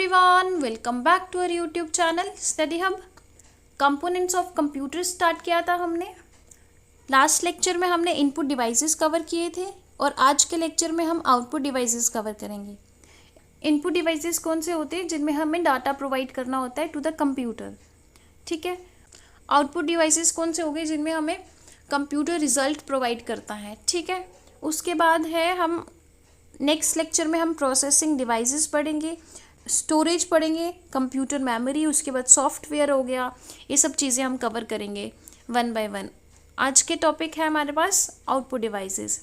Everyone, welcome back to our YouTube channel study hub. Components of computer start किया था हमने। Last lecture में हमने इनपुट डिवाइसेस कवर किए थे और आज के लेक्चर में हम आउटपुट डिवाइसेस कवर करेंगे। इनपुट डिवाइसेस कौन से होते हैं? जिनमें हमें डाटा प्रोवाइड करना होता है टू द कंप्यूटर, ठीक है। आउटपुट डिवाइसेस कौन से हो गए? जिनमें हमें कंप्यूटर रिजल्ट प्रोवाइड करता है, ठीक है। उसके बाद है हम नेक्स्ट लेक्चर में हम प्रोसेसिंग डिवाइसेस पढ़ेंगे, स्टोरेज पढ़ेंगे, कंप्यूटर मेमोरी, उसके बाद सॉफ्टवेयर हो गया। ये सब चीज़ें हम कवर करेंगे वन बाय वन। आज के टॉपिक है हमारे पास आउटपुट डिवाइसेस।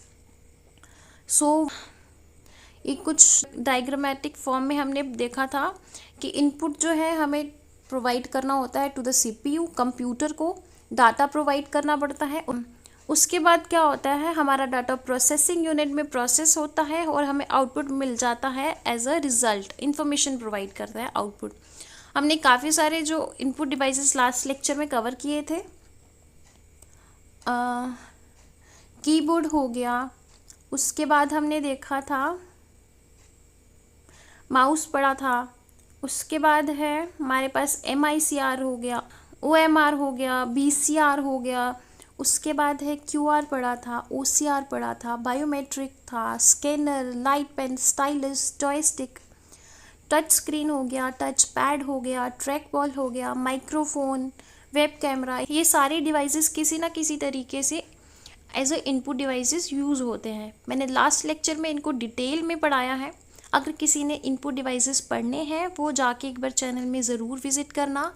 ये कुछ डायग्रामेटिक फॉर्म में हमने देखा था कि इनपुट जो है हमें प्रोवाइड करना होता है टू द सीपीयू, कंप्यूटर को डाटा प्रोवाइड करना पड़ता है। उसके बाद क्या होता है, हमारा डाटा प्रोसेसिंग यूनिट में प्रोसेस होता है और हमें आउटपुट मिल जाता है as a result. Information provide करता है आउटपुट। हमने काफ़ी सारे जो इनपुट डिवाइसेस लास्ट लेक्चर में कवर किए थे। कीबोर्ड हो गया, उसके बाद हमने देखा था माउस पड़ा था, उसके बाद है हमारे पास MICR हो गया, OMR हो गया, BCR हो गया, उसके बाद है QR पड़ा था, OCR पड़ा था, बायोमेट्रिक था, scanner, light pen, stylus, joystick, touch screen हो गया, टच पैड हो गया, ट्रैक बॉल हो गया, माइक्रोफोन, वेब कैमरा। ये सारे डिवाइसेस किसी ना किसी तरीके से as a input devices use होते हैं। मैंने लास्ट लेक्चर में इनको डिटेल में पढ़ाया है। अगर किसी ने इनपुट डिवाइसेस पढ़ने हैं वो जाके एक बार चैनल में ज़रूर विज़िट करना।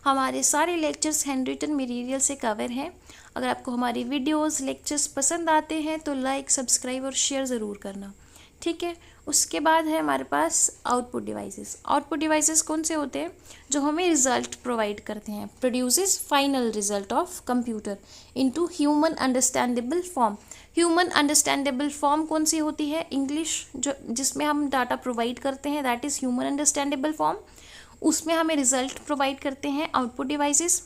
हमारे सारे लेक्चर्स हैंड रिटन मटेरियल से कवर हैं। अगर आपको हमारी वीडियोस लेक्चर्स पसंद आते हैं तो लाइक, सब्सक्राइब और शेयर ज़रूर करना, ठीक है। उसके बाद है हमारे पास आउटपुट डिवाइसेस। आउटपुट डिवाइसेस कौन से होते हैं? जो हमें रिजल्ट प्रोवाइड करते हैं। Produces final result of computer into human understandable form. Human understandable form कौन सी होती है? इंग्लिश जो जिसमें हम डाटा प्रोवाइड करते हैं, that is human understandable form. उसमें हमें रिजल्ट प्रोवाइड करते हैं आउटपुट डिवाइसेस।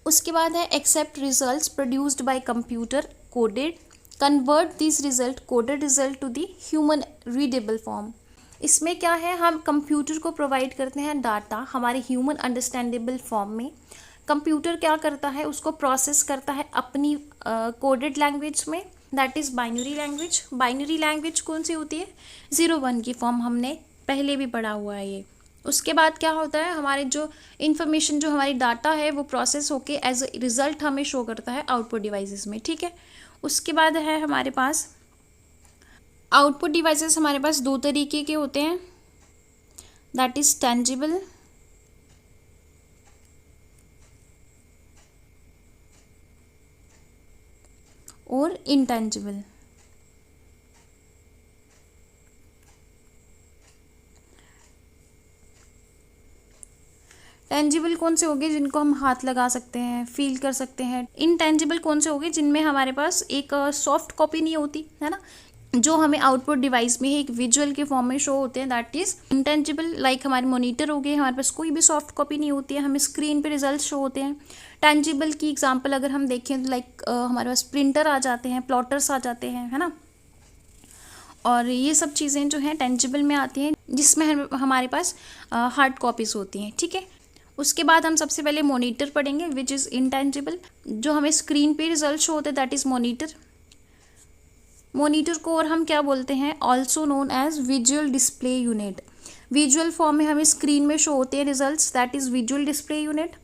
उसके बाद है accept results produced by computer coded, convert this result coded result to the human readable form. इसमें क्या है, हम कंप्यूटर को प्रोवाइड करते हैं डाटा हमारे ह्यूमन अंडरस्टैंडेबल फॉर्म में। कंप्यूटर क्या करता है, उसको प्रोसेस करता है अपनी कोडेड लैंग्वेज में, that is binary language. Binary language कौन सी होती है? 0-1 की फॉर्म, हमने पहले भी पढ़ा हुआ है ये। उसके बाद क्या होता है, हमारे जो इन्फॉर्मेशन जो हमारी डाटा है वो प्रोसेस होके एज अ रिजल्ट हमें शो करता है आउटपुट डिवाइसेस में, ठीक है। उसके बाद है हमारे पास आउटपुट डिवाइसेस हमारे पास दो तरीके के होते हैं, दैट इज टेंजिबल और इनटेंजिबल। टेंजिबल कौन से होंगे? जिनको हम हाथ लगा सकते हैं, फील कर सकते हैं। इनटेंजिबल कौन से होंगे? जिनमें हमारे पास एक सॉफ्ट कॉपी नहीं होती है ना, जो हमें आउटपुट डिवाइस में ही एक विजुअल के फॉर्म में शो होते हैं, दैट इज इनटेंजिबल। लाइक हमारे मॉनिटर हो गए, हमारे पास कोई भी सॉफ्ट कॉपी नहीं होती है, हमें स्क्रीन पे रिजल्ट शो होते हैं। टेंजिबल की एग्जांपल अगर हम देखें तो लाइक हमारे पास प्रिंटर आ जाते हैं, प्लॉटर्स आ जाते हैं, है ना। और ये सब चीज़ें जो हैं टेंजिबल में आती हैं, जिसमें हमारे पास हार्ड कॉपीज़ होती हैं, ठीक है। उसके बाद हम सबसे पहले मॉनिटर पढ़ेंगे, विच इज़ इनटेंजिबल। जो हमें स्क्रीन पे रिजल्ट शो होते हैं, दैट इज़ मॉनिटर। मॉनिटर को और हम क्या बोलते हैं? Also known as visual display unit. Visual form में हमें स्क्रीन में शो होते हैं results, that is visual display unit.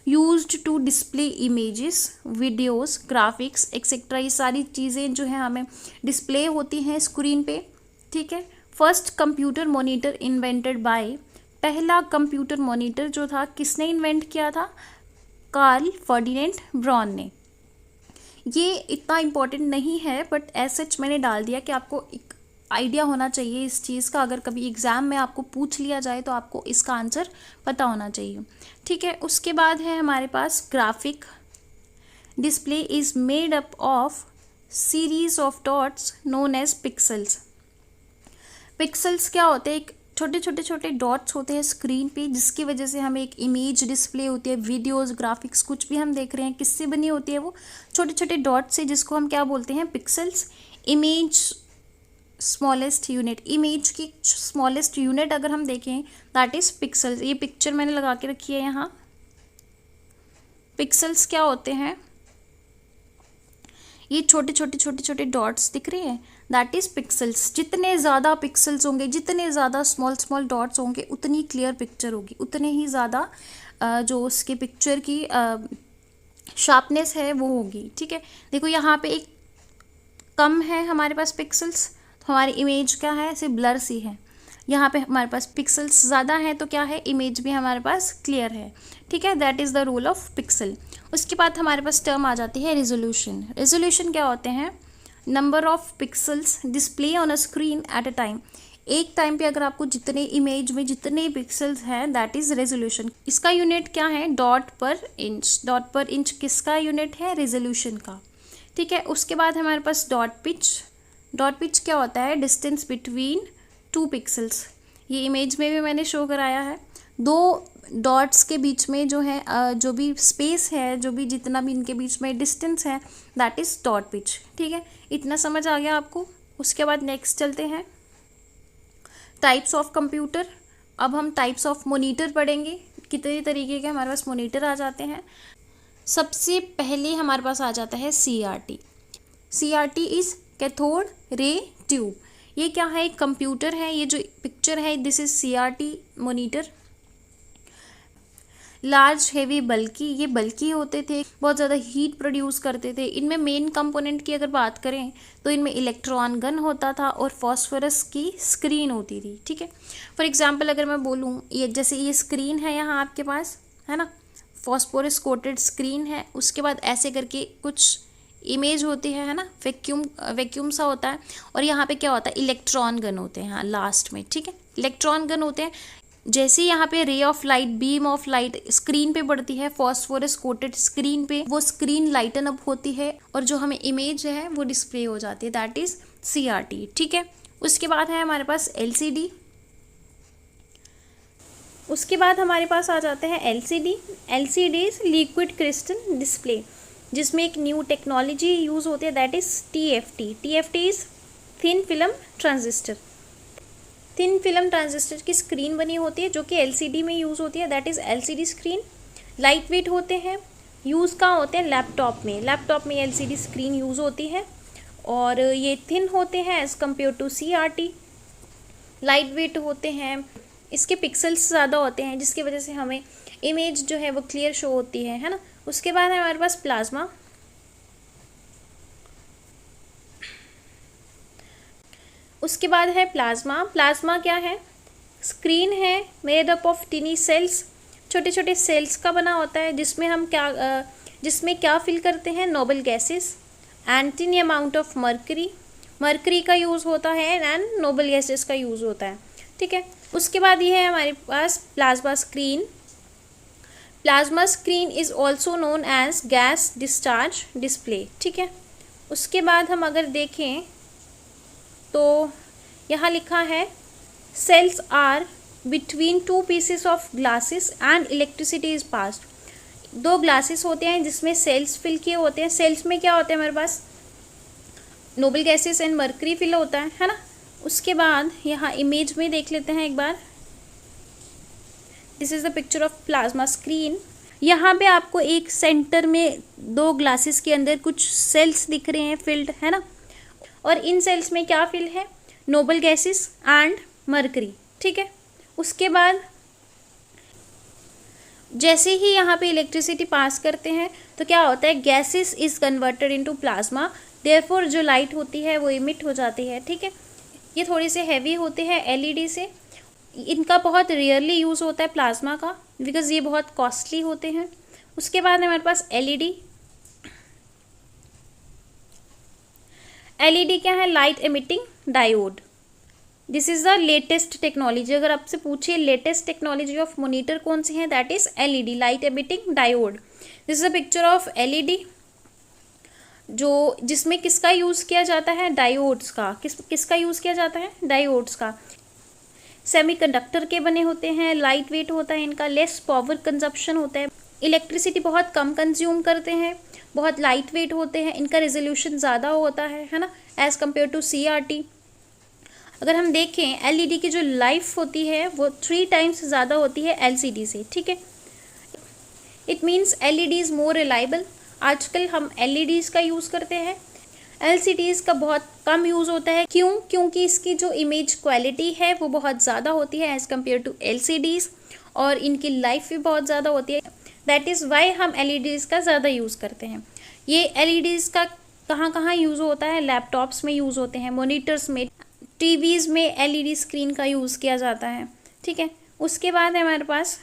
Used to display images, videos, graphics etcetera. ये सारी चीज़ें जो हैं हमें डिस्प्ले होती हैं स्क्रीन पे, ठीक है। First computer monitor invented by, पहला कंप्यूटर मॉनिटर जो था किसने इन्वेंट किया था? कार्ल फर्डिनेंड ब्रॉन ने। ये इतना इम्पोर्टेंट नहीं है बट एज सच मैंने डाल दिया कि आपको एक आइडिया होना चाहिए इस चीज़ का। अगर कभी एग्ज़ाम में आपको पूछ लिया जाए तो आपको इसका आंसर पता होना चाहिए, ठीक है। उसके बाद है हमारे पास graphic display is made up of series of dots known as pixels. Pixels क्या होते हैं? एक छोटे छोटे छोटे डॉट्स होते हैं स्क्रीन पे, जिसकी वजह से हमें एक इमेज डिस्प्ले होती है। वीडियोस, ग्राफिक्स कुछ भी हम देख रहे हैं, किससे बनी होती है? वो छोटे छोटे डॉट्स से, जिसको हम क्या बोलते हैं? Pixels. Image smallest unit, image की स्मॉलेस्ट यूनिट अगर हम देखें दैट इज़ पिक्सल्स। ये पिक्चर मैंने लगा के रखी है यहाँ। पिक्सल्स क्या होते हैं, ये छोटे छोटे छोटे छोटे डॉट्स दिख रहे हैं, दैट इज़ पिक्सल्स। जितने ज़्यादा पिक्सल्स होंगे, जितने ज़्यादा स्मॉल स्मॉल डॉट्स होंगे, उतनी क्लियर पिक्चर होगी, उतने ही ज़्यादा जो उसके पिक्चर की शार्पनेस है वो होगी। ठीक है, देखो यहाँ पे एक कम है हमारे पास पिक्सल्स, तो हमारी इमेज क्या है, ऐसे ब्लर सी है। यहाँ पे हमारे पास पिक्सल्स ज़्यादा है तो क्या है, इमेज भी हमारे पास क्लियर है। ठीक है, that is the rule of pixel. उसके बाद हमारे पास टर्म आ जाती है रेजोल्यूशन। रेजोल्यूशन क्या होते हैं, number of pixels display on a screen at a time. एक टाइम पे अगर आपको जितने इमेज में जितने पिक्सल्स हैं दैट इज़ रेजोल्यूशन। इसका यूनिट क्या है, डॉट पर इंच। डॉट पर इंच किसका यूनिट है, रेजोल्यूशन का। ठीक है, उसके बाद हमारे पास डॉट पिच। डॉट पिच क्या होता है, डिस्टेंस बिटवीन टू पिक्सल्स। ये इमेज में भी मैंने शो कराया है, दो डॉट्स के बीच में जो है जो भी स्पेस है, जो भी जितना भी इनके बीच में डिस्टेंस है दैट इज़ डॉट पिच। ठीक है, इतना समझ आ गया आपको। उसके बाद नेक्स्ट चलते हैं टाइप्स ऑफ कंप्यूटर। अब हम टाइप्स ऑफ मॉनिटर पढ़ेंगे, कितने तरीके के हमारे पास मॉनिटर आ जाते हैं। सबसे पहले हमारे पास आ जाता है CRT। CRT is cathode ray tube. ये क्या है, एक कंप्यूटर है। ये जो पिक्चर है this is CRT monitor. Large heavy बल्कि, ये बल्कि होते थे, बहुत ज़्यादा हीट प्रोड्यूस करते थे। इनमें मेन कंपोनेंट की अगर बात करें तो इनमें इलेक्ट्रॉन गन होता था और फॉस्फोरस की स्क्रीन होती थी। ठीक है, फॉर एग्जांपल अगर मैं बोलूँ, ये जैसे ये स्क्रीन है यहाँ आपके पास, है ना, फॉस्फोरस कोटेड स्क्रीन है। उसके बाद ऐसे करके कुछ इमेज होती है ना, वैक्यूम सा होता है, और यहाँ पे क्या होता है, इलेक्ट्रॉन गन होते हैं यहाँ लास्ट में। ठीक है, इलेक्ट्रॉन गन होते हैं। जैसे यहाँ पे ray of light, beam of light screen पे पड़ती है, फॉस्फोरस कोटेड स्क्रीन पे, वो स्क्रीन लाइटन अप होती है और जो हमें इमेज है वो डिस्प्ले हो जाती है, दैट इज CRT। ठीक है, उसके बाद है हमारे पास LCD। उसके बाद हमारे पास आ जाते हैं LCD। LCD is liquid crystal display, जिसमें एक न्यू टेक्नोलॉजी यूज़ होती है that is TFT। TFT is thin film transistor. Thin film transistor की स्क्रीन बनी होती है जो कि LCD में यूज़ होती है, that is LCD screen. Light weight होते हैं, यूज़ कहाँ होते हैं, लैपटॉप में। लैपटॉप में LCD स्क्रीन यूज़ होती है और ये थिन होते हैं as compare to CRT। Light weight होते हैं, इसके पिक्सल्स ज़्यादा होते हैं जिसकी वजह से हमें इमेज जो है वो क्लियर शो होती है ना। उसके बाद है हमारे पास प्लाज्मा। उसके बाद है प्लाज्मा। प्लाज्मा क्या है, स्क्रीन है made up of tiny cells, छोटे छोटे सेल्स का बना होता है, जिसमें क्या फिल करते हैं, noble gases and tiny amount of mercury. Mercury का यूज़ होता है एंड नोबल गैसेस का यूज़ होता है। ठीक है, उसके बाद ये है हमारे पास plasma screen. Plasma screen is also known as gas discharge display. ठीक है, उसके बाद हम अगर देखें तो यहाँ लिखा है cells are between two pieces of glasses and electricity is passed. दो ग्लासेस होते हैं जिसमें सेल्स फिल किए होते हैं। सेल्स में क्या होते हैं हमारे पास, noble gases and mercury fill होता है ना। उसके बाद यहाँ इमेज में देख लेते हैं एक बार, this is the picture of plasma screen. यहाँ पे आपको एक सेंटर में दो ग्लासेस के अंदर कुछ सेल्स दिख रहे हैं फिल्ड, है ना, और इन सेल्स में क्या फिल है, नोबल गैसेस एंड मर्करी। ठीक है, उसके बाद जैसे ही यहाँ पे इलेक्ट्रिसिटी पास करते हैं तो क्या होता है, gases is converted into plasma, therefore जो लाइट होती है वो इमिट हो जाती है। ठीक है, ये थोड़े से हैवी होते हैं LED से, इनका बहुत रेयरली यूज़ होता है प्लाज्मा का, बिकॉज ये बहुत कॉस्टली होते हैं। उसके बाद हमारे पास LED। LED क्या है, light emitting diode. This is the latest technology. अगर आपसे पूछिए लेटेस्ट टेक्नोलॉजी ऑफ मॉनिटर कौन सी है, that is LED, light emitting diode. This is a picture of LED, जो जिसमें किसका यूज़ किया जाता है, डायोड्स का। किसका यूज़ किया जाता है, डायोड्स का। सेमीकंडक्टर के बने होते हैं, लाइट वेट होता है इनका, लेस पावर कंजप्शन होता है, इलेक्ट्रिसिटी बहुत कम कंज्यूम करते हैं, बहुत लाइट वेट होते हैं, इनका रेजोल्यूशन ज़्यादा होता है ना, एज़ कम्पेयर टू CRT। अगर हम देखें एलईडी की जो लाइफ होती है वो 3 टाइम्स ज़्यादा होती है एलसीडी से, ठीक है। It means LED is more reliable. आजकल हम एलईडीज़ का यूज़ करते हैं, एलसीडीज़ का बहुत कम यूज़ होता है। क्यों? क्योंकि इसकी जो इमेज क्वालिटी है वो बहुत ज़्यादा होती है एज़ कम्पेयर टू एलसीडीज़, और इनकी लाइफ भी बहुत ज़्यादा होती है। दैट इज़ वाई हम एलईडीज़ का ज़्यादा यूज़ करते हैं। ये एलईडीज़ का कहाँ कहाँ यूज़ होता है? लैपटॉप्स में यूज़ होते हैं, मोनीटर्स में, टीवीज़ में एलईडी स्क्रीन का यूज़ किया जाता है, ठीक है। उसके बाद है हमारे पास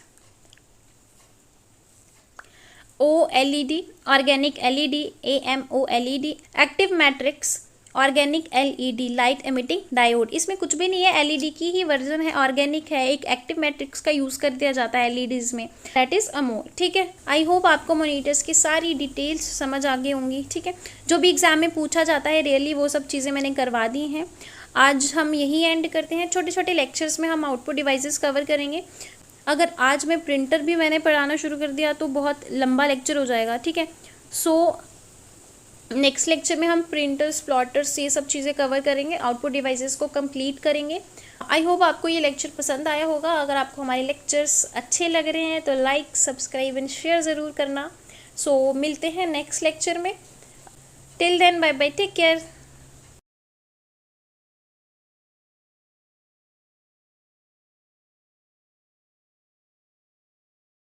OLED, organic LED, AMOLED, active matrix, organic LED, light emitting diode. इसमें कुछ भी नहीं है, एलईडी की ही वर्जन है, ऑर्गेनिक है, एक एक्टिव मैट्रिक्स का यूज़ कर दिया जाता है एलईडीज़ में, दैट इज़ अमोल, ठीक है। आई होप आपको मोनीटर्स की सारी डिटेल्स समझ आ गई होंगी, ठीक है। जो भी एग्जाम में पूछा जाता है रियली वो सब चीज़ें मैंने करवा दी हैं। आज हम यही एंड करते हैं। छोटे छोटे लेक्चर्स में हम आउटपुट डिवाइसेस कवर करेंगे। अगर आज मैं प्रिंटर भी मैंने पढ़ाना शुरू कर दिया तो बहुत लंबा लेक्चर हो जाएगा, ठीक है। सो नेक्स्ट लेक्चर में हम प्रिंटर्स, प्लॉटर्स, ये सब चीज़ें कवर करेंगे, आउटपुट डिवाइसेस को कंप्लीट करेंगे। आई होप आपको ये लेक्चर पसंद आया होगा। अगर आपको हमारे लेक्चर्स अच्छे लग रहे हैं तो लाइक, सब्सक्राइब एंड शेयर ज़रूर करना। सो मिलते हैं नेक्स्ट लेक्चर में। Till then bye bye, take care.